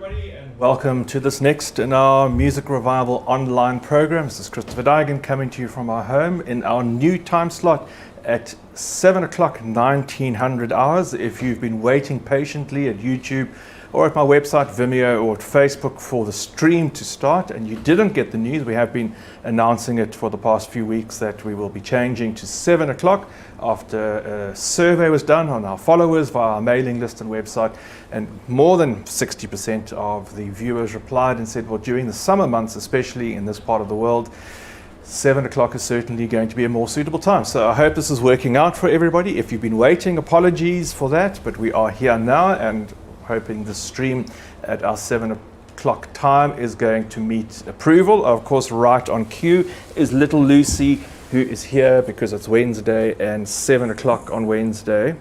everybody, and welcome to this next in our Music Revival online program. This is Christopher Daigan coming to you from our home in our new time slot at 7 o'clock 1900 hours. If you've been waiting patiently at YouTube or at my website, Vimeo, or at Facebook for the stream to start and you didn't get the news, we have been announcing it for the past few weeks that we will be changing to 7 o'clock after a survey was done on our followers via our mailing list and website, and more than 60% of the viewers replied and said, well, during the summer months, especially in this part of the world, 7 o'clock is certainly going to be a more suitable time. So I hope this is working out for everybody. If you've been waiting, apologies for that, but we are here now and hoping the stream at our 7 o'clock time is going to meet approval. Of course, right on cue is little Lucy, who is here because it's Wednesday and 7 o'clock on Wednesday.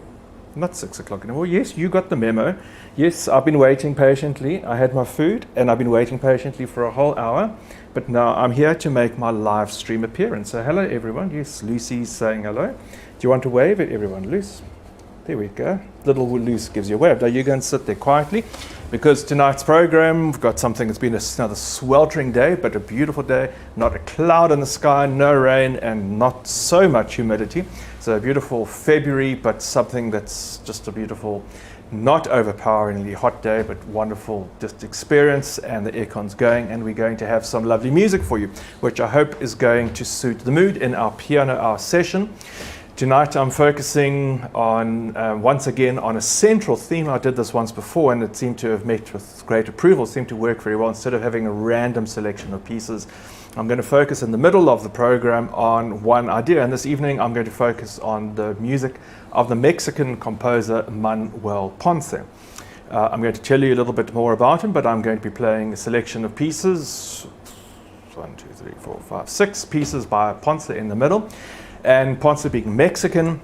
Not 6 o'clock anymore. Yes, you got the memo. Yes, I've been waiting patiently. I had my food and I've been waiting patiently for a whole hour. But now I'm here to make my live stream appearance. So hello everyone. Yes, Lucy's saying hello. Do you want to wave at everyone, Luce? There we go. Little Luce gives you a wave. Now you go and sit there quietly because tonight's program, we've got something that's been another sweltering day, but a beautiful day. Not a cloud in the sky, no rain, and not so much humidity. So a beautiful February, but something that's just a beautiful, not overpoweringly hot day, but wonderful just experience, and the aircon's going, and we're going to have some lovely music for you, which I hope is going to suit the mood in our piano hour session. Tonight I'm focusing on, once again, on a central theme. I did this once before and it seemed to have met with great approval, it seemed to work very well. Instead of having a random selection of pieces, I'm going to focus in the middle of the program on one idea. And this evening I'm going to focus on the music of the Mexican composer Manuel Ponce. I'm going to tell you a little bit more about him, but I'm going to be playing a selection of pieces, 6 pieces by Ponce in the middle. And Ponce being Mexican,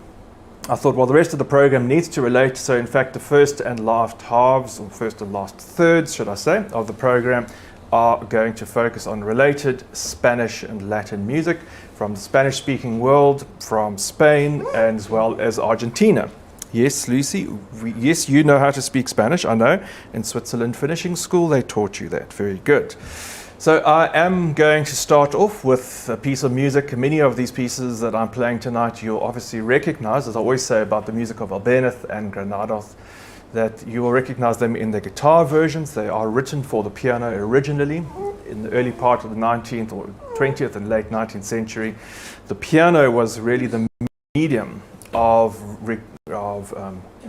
I thought, well, the rest of the program needs to relate. So in fact, the first and last halves, or first and last thirds, should I say, of the program are going to focus on related Spanish and Latin music from the Spanish-speaking world, from Spain, and as well as Argentina. Yes, Lucy, yes, you know how to speak Spanish, I know. In Switzerland Finishing School, they taught you that. Very good. So I am going to start off with a piece of music. Many of these pieces that I'm playing tonight you'll obviously recognize, as I always say about the music of Albéniz and Granados, that you will recognize them in the guitar versions. They are written for the piano originally in the early part of the 19th or 20th and late 19th century. The piano was really the medium of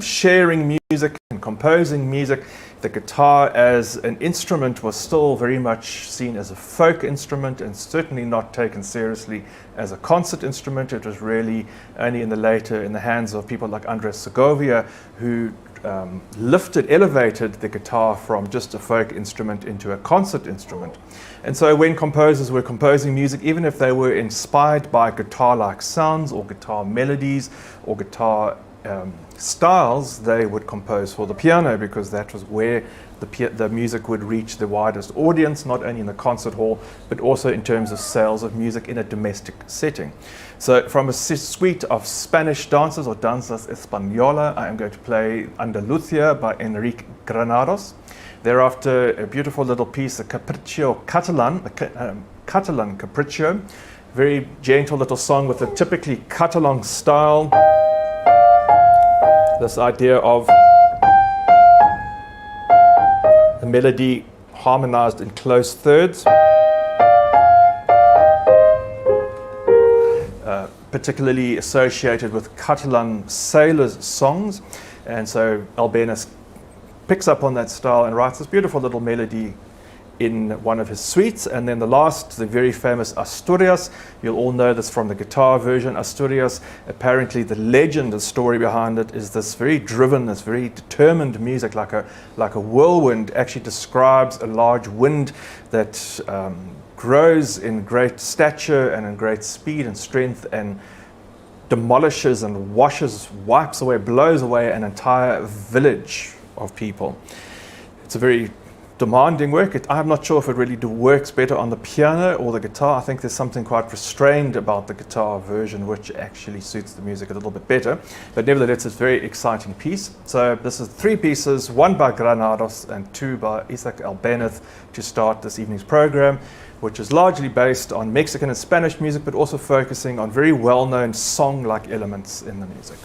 sharing music and composing music. The guitar as an instrument was still very much seen as a folk instrument and certainly not taken seriously as a concert instrument. It was really only in the hands of people like Andres Segovia who elevated the guitar from just a folk instrument into a concert instrument. And so when composers were composing music, even if they were inspired by guitar-like sounds or guitar melodies or guitar styles, they would compose for the piano because that was where the music would reach the widest audience, not only in the concert hall, but also in terms of sales of music in a domestic setting. So from a suite of Spanish dances or danzas española, I am going to play Andalucía by Enrique Granados. Thereafter, a beautiful little piece, a Capriccio Catalan, Catalan Capriccio, very gentle little song with a typically Catalan style. This idea of the melody harmonized in close thirds, particularly associated with Catalan sailors' songs. And so Albéniz picks up on that style and writes this beautiful little melody in one of his suites. And then the last, the very famous Asturias, you'll all know this from the guitar version. Asturias, apparently the legend, the story behind it is this very driven, this very determined music, like a whirlwind, actually describes a large wind that grows in great stature and in great speed and strength and demolishes and wipes away, blows away an entire village of people. It's a very demanding work. I'm not sure if it really works better on the piano or the guitar. I think there's something quite restrained about the guitar version, which actually suits the music a little bit better. But nevertheless, it's a very exciting piece. So this is 3 pieces, 1 by Granados and 2 by Isaac Albéniz to start this evening's program, which is largely based on Mexican and Spanish music, but also focusing on very well-known song-like elements in the music.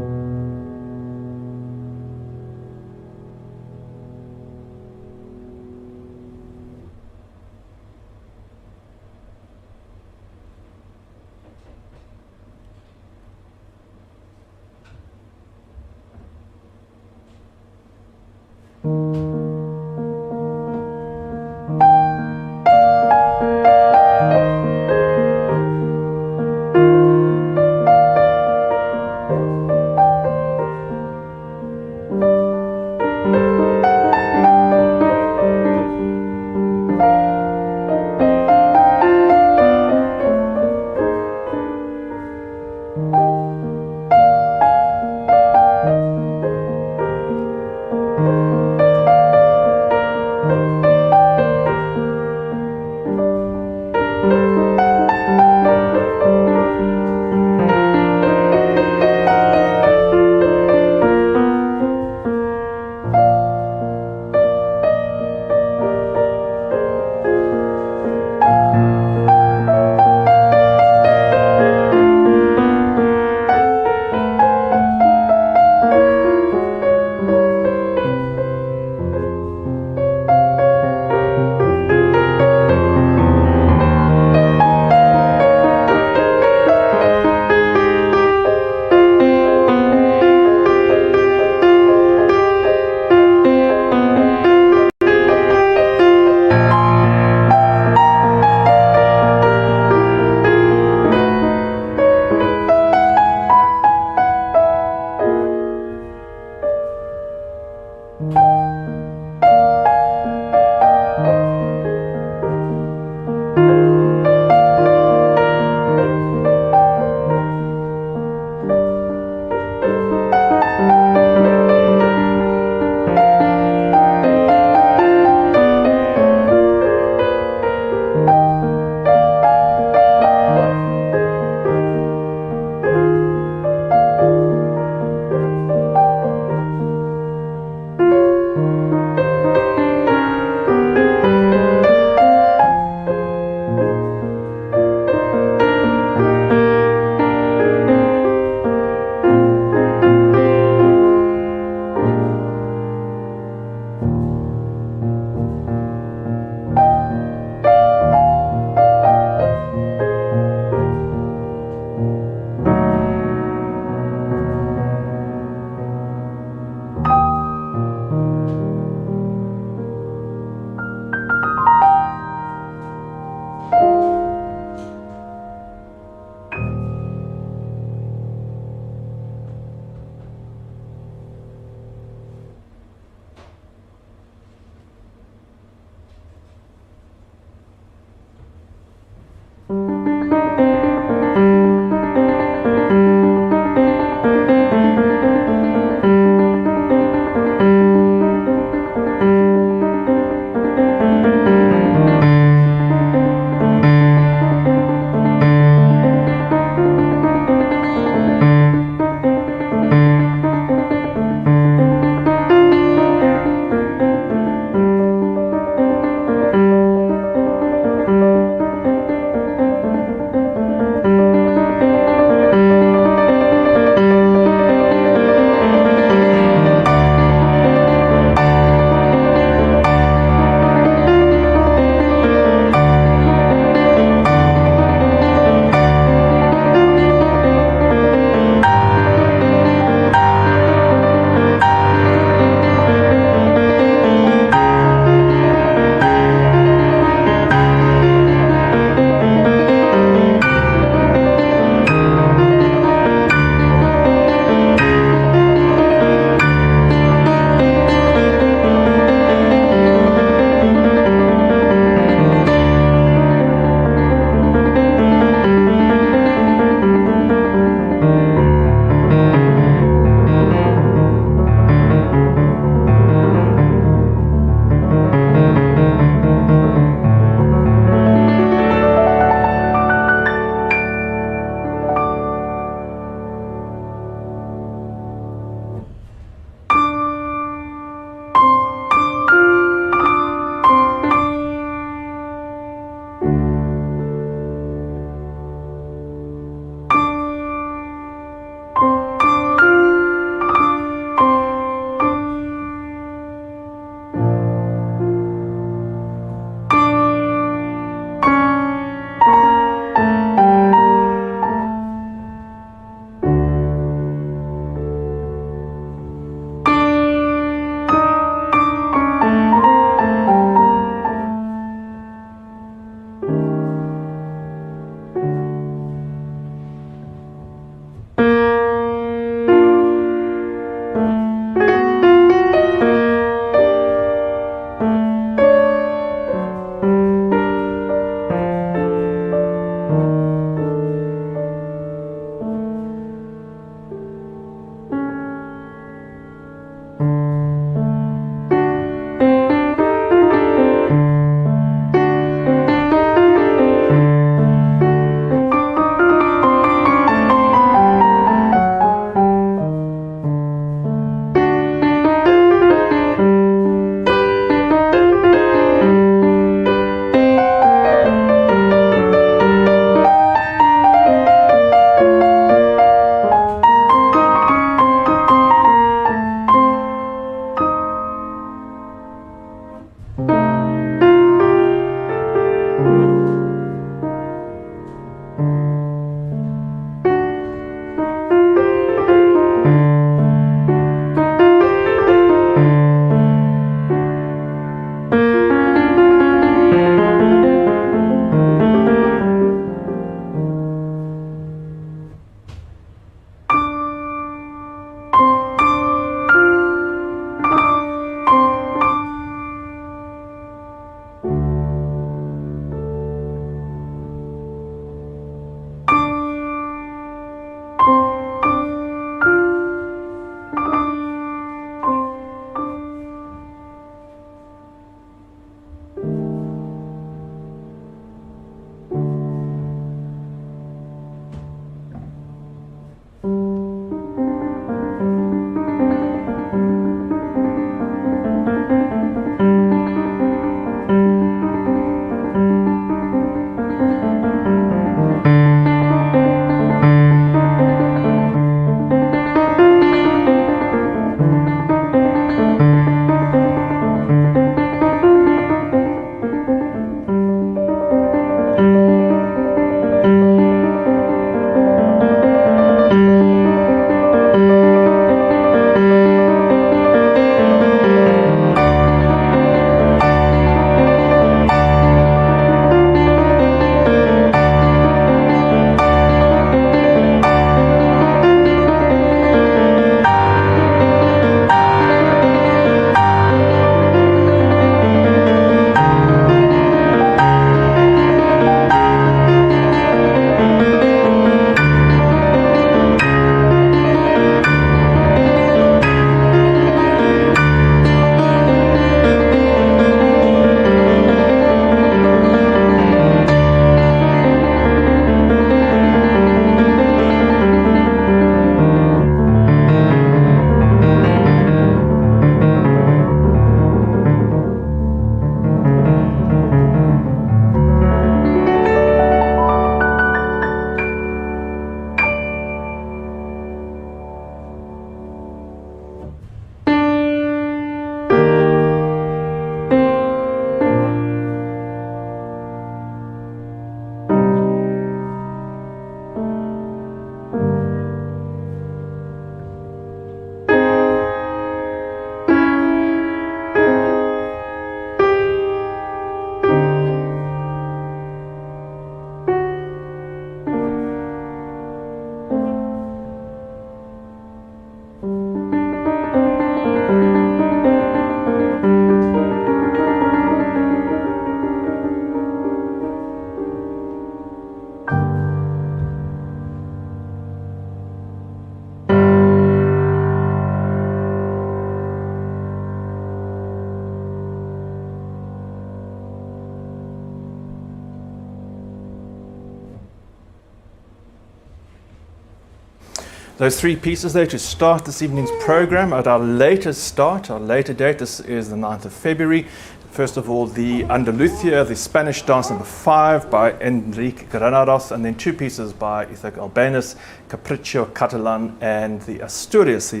those three pieces there to start this evening's program at our later start, our later date. This is the 9th of February. First of all, the Andalucia, the Spanish dance number 5 by Enrique Granados, and then two pieces by Ithac Albanus, Capriccio Catalan, and the Asturias, the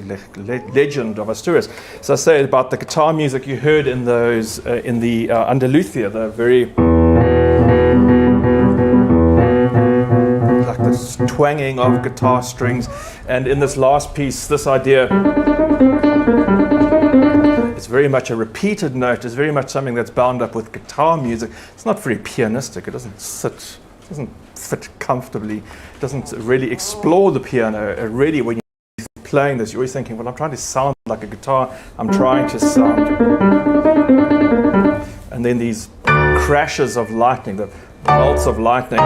legend of Asturias. So I say about the guitar music you heard in those, in the Andalucia, the very like this twanging of guitar strings, and in this last piece, this idea. It's very much a repeated note. It's very much something that's bound up with guitar music. It's not very pianistic. It doesn't fit comfortably. It doesn't really explore the piano. Really, when you're playing this, you're always thinking, well, I'm trying to sound like a guitar. I'm trying to sound. And then these crashes of lightning, the bolts of lightning.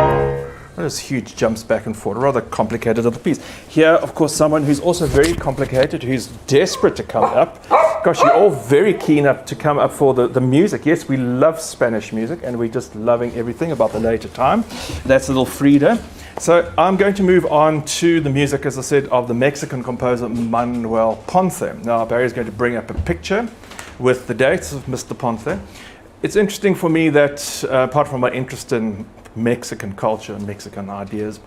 Those huge jumps back and forth, a rather complicated little piece. Here, of course, someone who's also very complicated, who's desperate to come up. Gosh, you're all very keen up to come up for the music. Yes, we love Spanish music, and we're just loving everything about the later time. That's a little Frida. So I'm going to move on to the music, as I said, of the Mexican composer Manuel Ponce. Now, Barry's going to bring up a picture with the dates of Mr. Ponce. It's interesting for me that, apart from my interest in Mexican culture and Mexican ideas,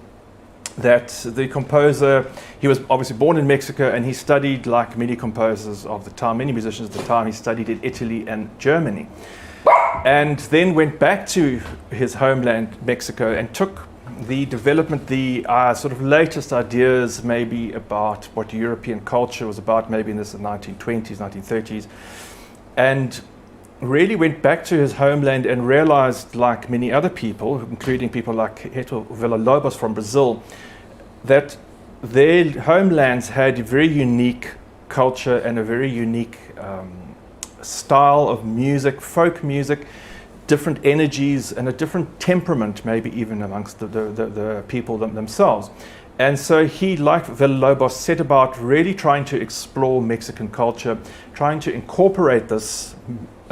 that the composer, he was obviously born in Mexico, and he studied, like many composers of the time, many musicians of the time, he studied in Italy and Germany, and then went back to his homeland, Mexico, and took the development, the sort of latest ideas maybe about what European culture was about, maybe in the 1920s, 1930s, and really went back to his homeland and realized, like many other people, including people like Hector Villa-Lobos from Brazil, that their homelands had a very unique culture and a very unique style of music, folk music, different energies and a different temperament, maybe even amongst the people themselves. And so he, like Villa-Lobos, set about really trying to explore Mexican culture, trying to incorporate this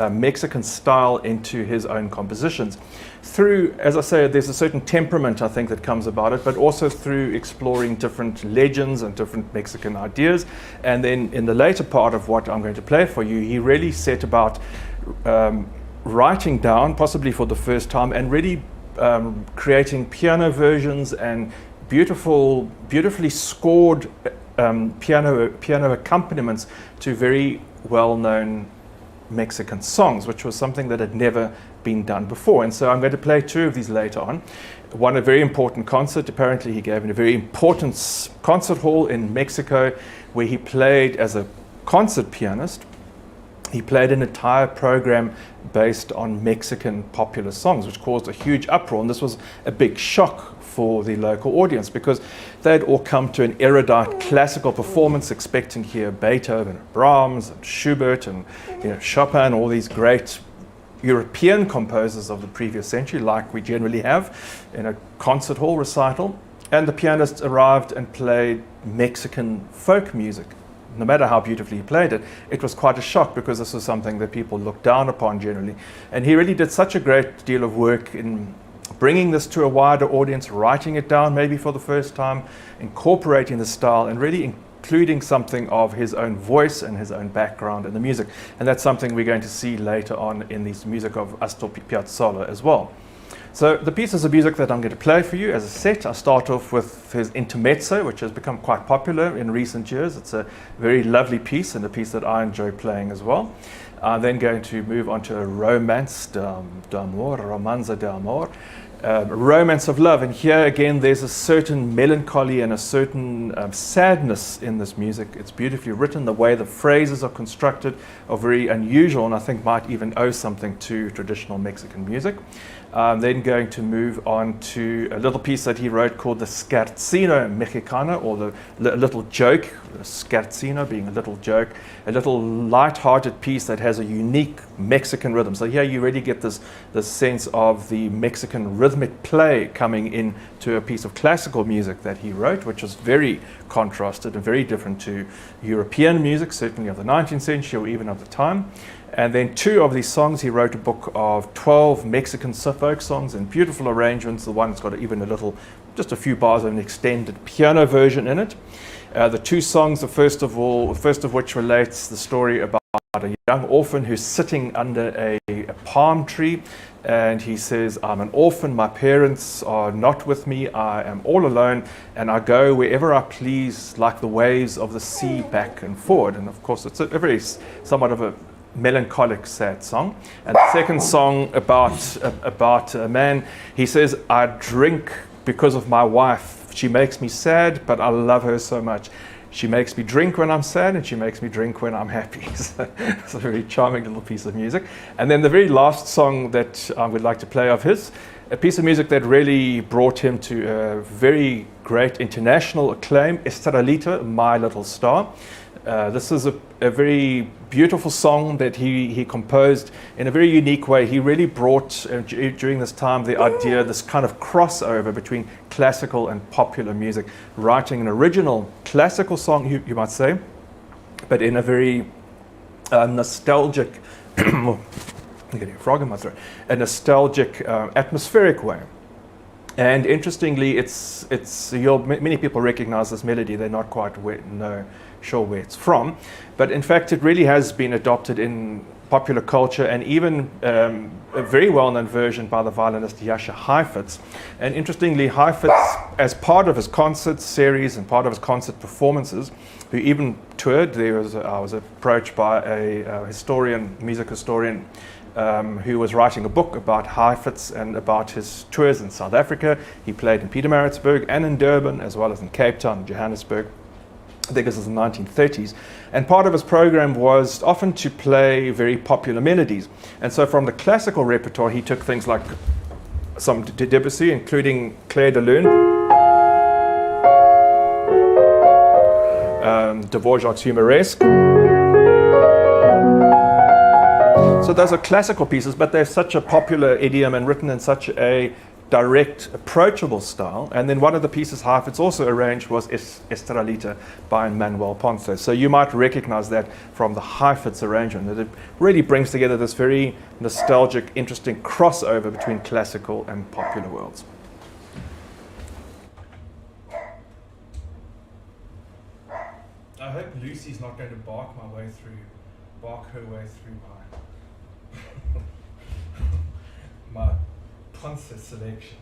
Mexican style into his own compositions. Through, as I say, there's a certain temperament, I think, that comes about it, but also through exploring different legends and different Mexican ideas. And then in the later part of what I'm going to play for you, he really set about writing down, possibly for the first time, and really creating piano versions and beautifully scored piano accompaniments to very well-known Mexican songs, which was something that had never been done before. And so I'm going to play two of these later on. One, a very important concert, apparently he gave in a very important concert hall in Mexico, where he played as a concert pianist. He played an entire program based on Mexican popular songs, which caused a huge uproar. And this was a big shock for the local audience, because they'd all come to an erudite classical performance expecting here Beethoven and Brahms and Schubert and Chopin, all these great European composers of the previous century, like we generally have in a concert hall recital. And the pianist arrived and played Mexican folk music. No matter how beautifully he played it, it was quite a shock, because this was something that people looked down upon generally. And he really did such a great deal of work in bringing this to a wider audience, writing it down maybe for the first time, incorporating the style, and really including something of his own voice and his own background in the music. And that's something we're going to see later on in the music of Astor Piazzolla as well. So the pieces of music that I'm going to play for you as a set, I start off with his Intermezzo, which has become quite popular in recent years. It's a very lovely piece, and a piece that I enjoy playing as well. I'm then going to move on to a Romance d'Amor, Romanza d'Amor, Romance of Love. And here again, there's a certain melancholy and a certain sadness in this music. It's beautifully written. The way the phrases are constructed are very unusual, and I think might even owe something to traditional Mexican music. Then going to move on to a little piece that he wrote called the Scherzino Mexicano, or the little joke, scherzino being a little joke, a little light-hearted piece that has a unique Mexican rhythm. So here you really get this sense of the Mexican rhythmic play coming in to a piece of classical music that he wrote, which was very contrasted and very different to European music, certainly of the 19th century or even of the time. And then two of these songs, he wrote a book of 12 Mexican folk songs in beautiful arrangements. The one's got even just a few bars of an extended piano version in it. The two songs, the first of which relates the story about a young orphan who's sitting under a palm tree, and he says, I'm an orphan, my parents are not with me, I am all alone, and I go wherever I please like the waves of the sea back and forward. And of course it's a very somewhat of a melancholic, sad song. And the second song about a man, he says, I drink because of my wife, she makes me sad, but I love her so much. She makes me drink when I'm sad, and she makes me drink when I'm happy. So it's a very charming little piece of music. And then the very last song that I would like to play of his, a piece of music that really brought him to a very great international acclaim, Estrellita, My Little Star. This is a very beautiful song that he composed in a very unique way. He really brought, during this time, the idea, this kind of crossover between classical and popular music, writing an original classical song, you might say, but in a very nostalgic, I'm getting a frog in my throat, a nostalgic, atmospheric way. And interestingly, many people recognize this melody. They're not quite sure where it's from, but in fact it really has been adopted in popular culture, and even a very well-known version by the violinist Jascha Heifetz. And interestingly, Heifetz, as part of his concert series and part of his concert performances, who even toured, I was approached by a music historian, who was writing a book about Heifetz and about his tours in South Africa. He played in Pietermaritzburg and in Durban, as well as in Cape Town and Johannesburg. I think this was in the 1930s. And part of his program was often to play very popular melodies. And so from the classical repertoire, he took things like some Debussy, including Clair de Lune, Dvorak's Humoresque. So those are classical pieces, but they're such a popular idiom and written in such a direct, approachable style. And then one of the pieces Heifetz also arranged was Estrellita by Manuel Ponce. So you might recognize that from the Heifetz arrangement, that it really brings together this very nostalgic, interesting crossover between classical and popular worlds. I hope Lucy's not going to bark her way through my Ponce selection.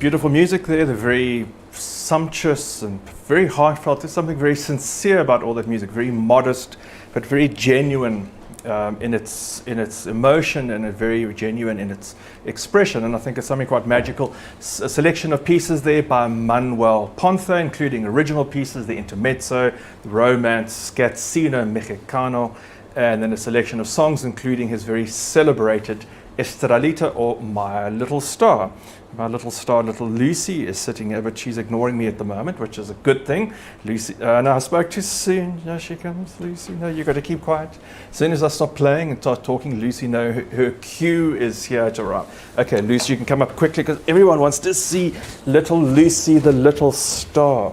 beautiful music there. They're very sumptuous and very heartfelt. There's something very sincere about all that music, very modest, but very genuine in its emotion, and very genuine in its expression. And I think it's something quite magical. A selection of pieces there by Manuel Ponce, including original pieces, the intermezzo, the romance, Scazzino Mexicano, and then a selection of songs, including his very celebrated Estrellita, or My Little Star. My little star, little Lucy, is sitting here, but she's ignoring me at the moment, which is a good thing. Lucy, no, I spoke too soon. Here she comes, Lucy. No, you've got to keep quiet. As soon as I stop playing and start talking, Lucy, no, her cue is here to arrive. Okay, Lucy, you can come up quickly, because everyone wants to see little Lucy, the little star.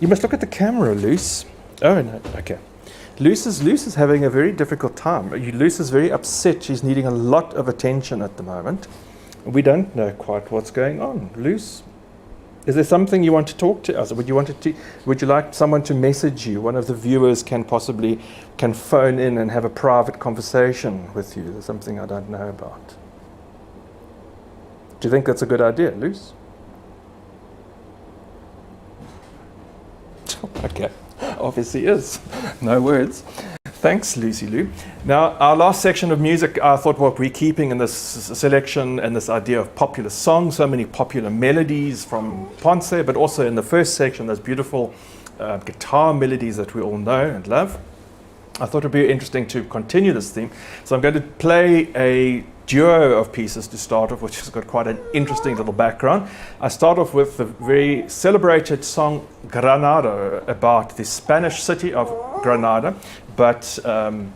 You must look at the camera, Luce. Oh, no, okay. Luce is having a very difficult time. Luce is very upset. She's needing a lot of attention at the moment. We don't know quite what's going on. Luce, is there something you want to talk to us? Would you like someone to message you? One of the viewers can phone in and have a private conversation with you. There's something I don't know about. Do you think that's a good idea, Luce? Okay, obviously is. No words. Thanks, Lucy Lou. Now, our last section of music, I thought what we're keeping in this selection and this idea of popular songs, so many popular melodies from Ponce, but also in the first section, those beautiful guitar melodies that we all know and love. I thought it would be interesting to continue this theme. So I'm going to play a duo of pieces to start off, which has got quite an interesting little background. I start off with the very celebrated song Granada, about the Spanish city of Granada, but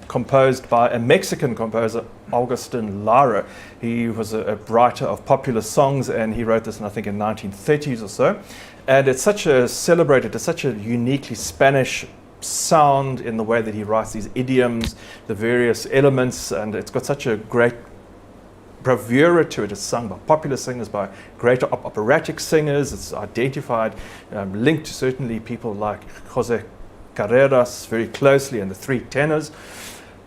composed by a Mexican composer, Agustin Lara. He was a writer of popular songs, and he wrote this, I think, in 1930s or so. And it's such a uniquely Spanish sound in the way that he writes these idioms, the various elements, and it's got such a great bravura to it. It's sung by popular singers, by great operatic singers. It's identified, linked to certainly people like Jose Carreras very closely, and the three tenors.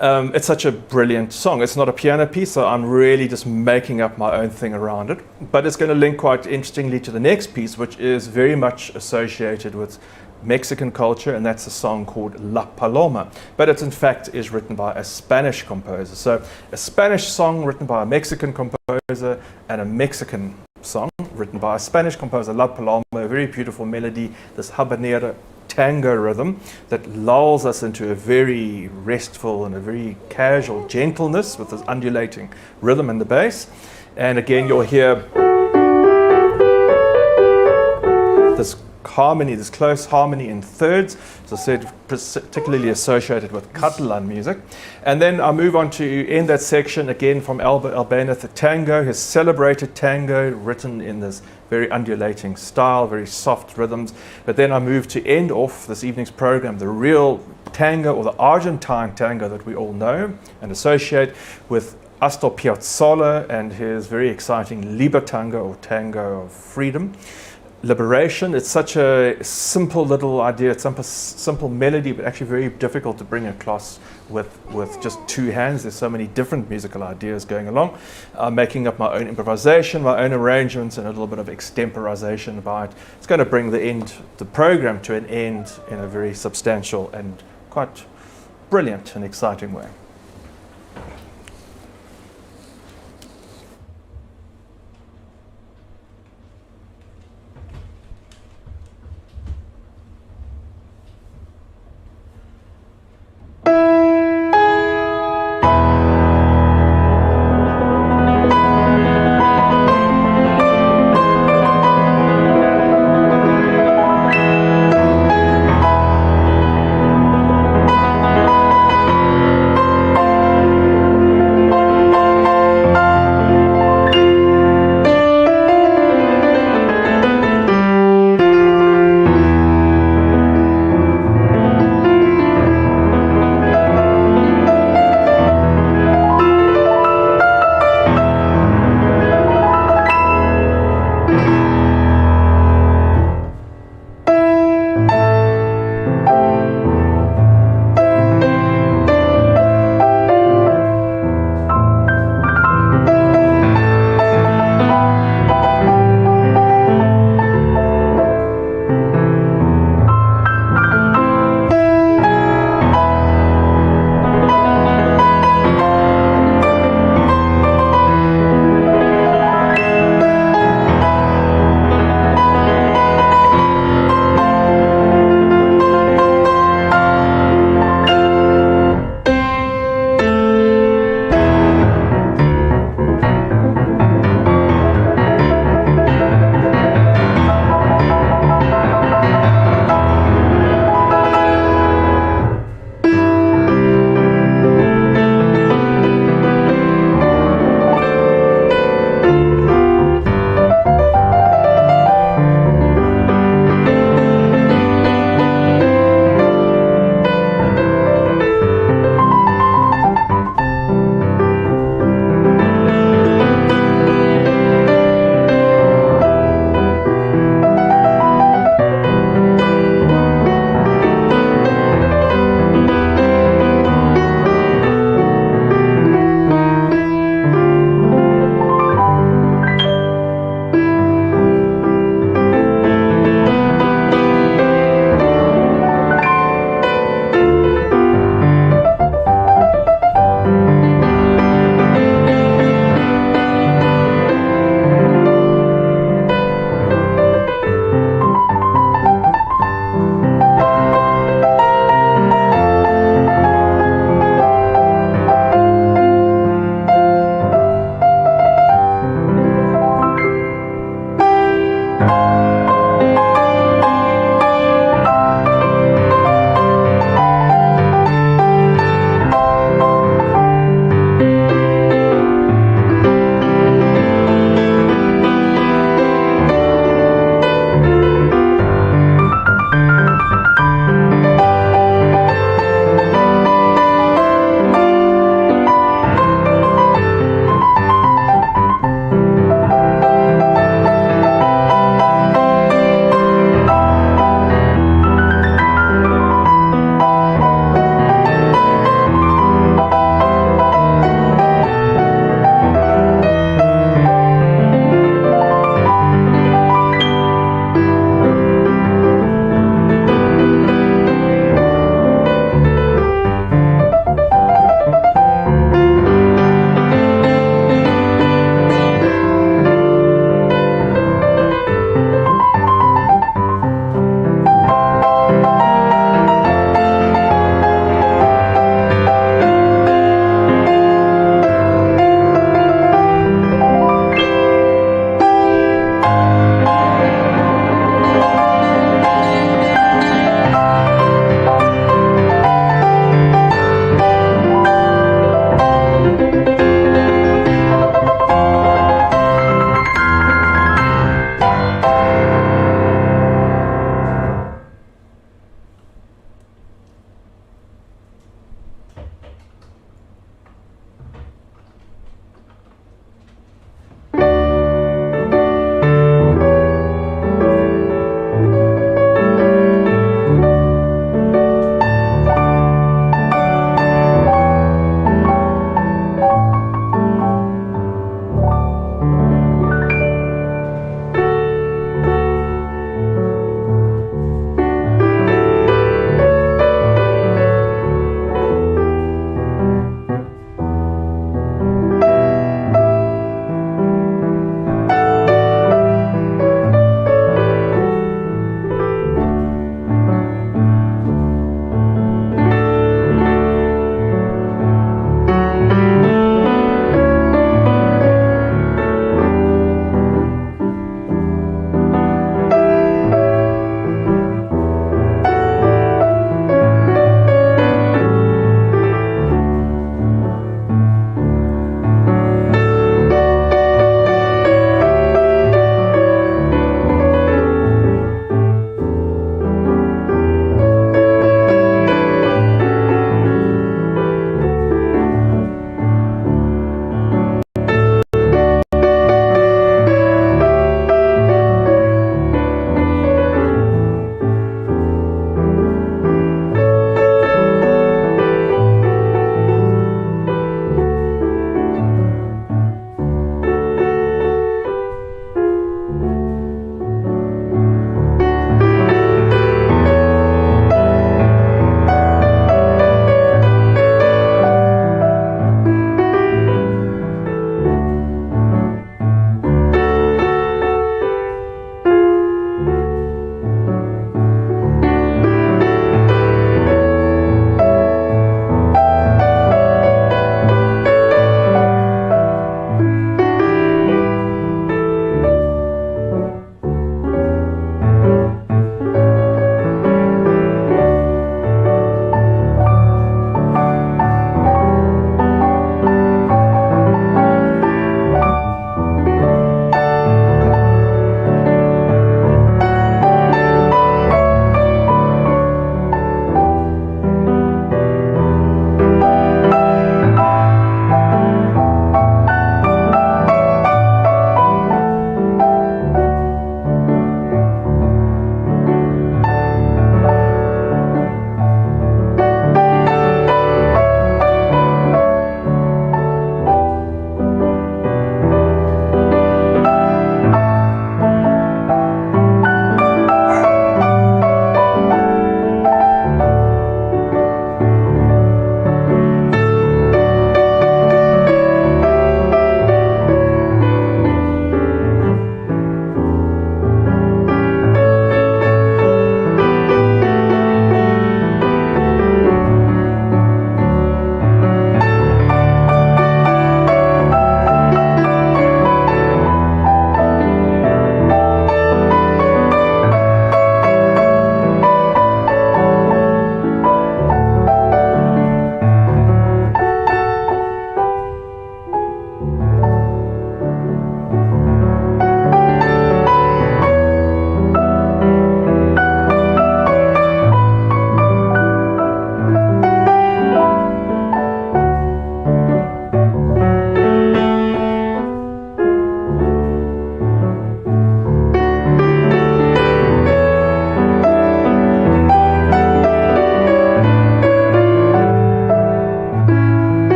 It's such a brilliant song. It's not a piano piece, so I'm really just making up my own thing around it. But it's going to link quite interestingly to the next piece, which is very much associated with Mexican culture, and that's a song called La Paloma. But it in fact is written by a Spanish composer. So a Spanish song written by a Mexican composer, and a Mexican song written by a Spanish composer, La Paloma, a very beautiful melody, this habanera tango rhythm that lulls us into a very restful and a very casual gentleness with this undulating rhythm in the bass. And again, you'll hear this harmony, this close harmony in thirds, as I said, particularly associated with Catalan music. And then I move on to end that section again from Albéniz, the tango, his celebrated tango, written in this very undulating style, very soft rhythms. But then I move to end off this evening's program, the real tango, or the Argentine tango that we all know and associate with Astor Piazzolla and his very exciting Libertango, or tango of freedom. Liberation. It's such a simple little idea, it's a simple melody, but actually very difficult to bring across with just two hands. There's so many different musical ideas going along. I'm making up my own improvisation, my own arrangements, and a little bit of extemporization about it. It's going to bring the program to an end in a very substantial and quite brilliant and exciting way.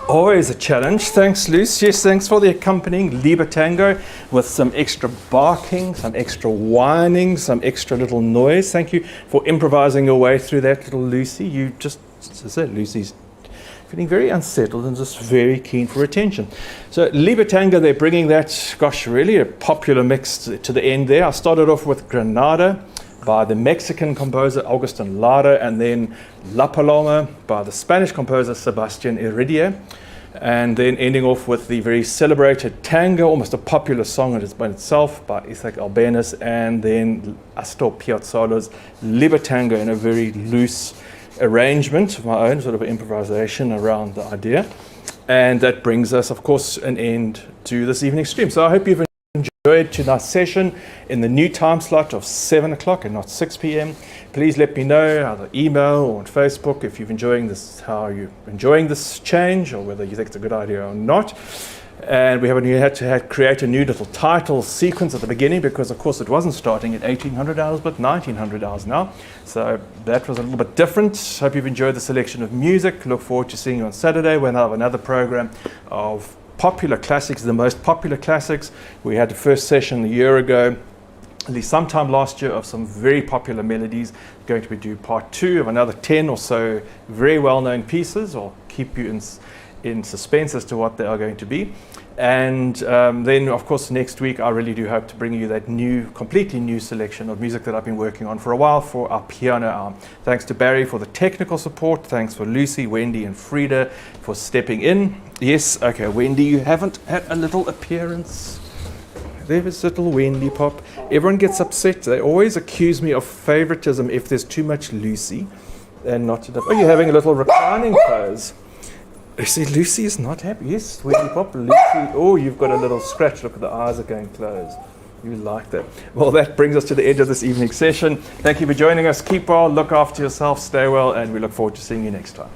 Always a challenge. Thanks, Luce. Yes, thanks for the accompanying Liebe Tango with some extra barking, some extra whining, some extra little noise. Thank you for improvising your way through that, little Lucy. You just, as I said, Lucy's feeling very unsettled and just very keen for attention. So Liebe Tango, they're bringing that, gosh, really a popular mix to the end there. I started off with Granada by the Mexican composer Agustin Lara, and then La Paloma by the Spanish composer Sebastian Heredia, and then ending off with the very celebrated tango, almost a popular song in itself, by Isaac Albéniz, and then Astor Piazzolla's Liebe Tango in a very loose arrangement of my own, sort of improvisation around the idea. And that brings us, of course, an end to this evening's stream. So I hope you've enjoyed tonight's session in the new time slot of 7 o'clock and not 6 p.m. Please let me know either email or on Facebook if you're enjoying this, how you're enjoying this change, or whether you think it's a good idea or not. And we had to create a new little title sequence at the beginning because, of course, it wasn't starting at 1800 hours but 1900 hours now. So that was a little bit different. Hope you've enjoyed the selection of music. Look forward to seeing you on Saturday when I have another program of popular classics, the most popular classics. We had the first session a year ago, at least sometime last year, of some very popular melodies. Going to be do part 2 of another 10 or so very well-known pieces, or keep you in suspense as to what they are going to be. And then, of course, next week I really do hope to bring you that completely new selection of music that I've been working on for a while for our piano hour. Thanks to Barry for the technical support. Thanks for Lucy, Wendy and Frida for stepping in. Yes, okay, Wendy, you haven't had a little appearance. There is little Wendy pop. Everyone gets upset. They always accuse me of favoritism if there's too much Lucy and not enough. Oh, you're having a little reclining pose. You see, Lucy is not happy. Yes, Wendy pop, Lucy. Oh, you've got a little scratch. Look, the eyes are going closed. You like that. Well, that brings us to the end of this evening's session. Thank you for joining us. Keep well, look after yourself, stay well, and we look forward to seeing you next time.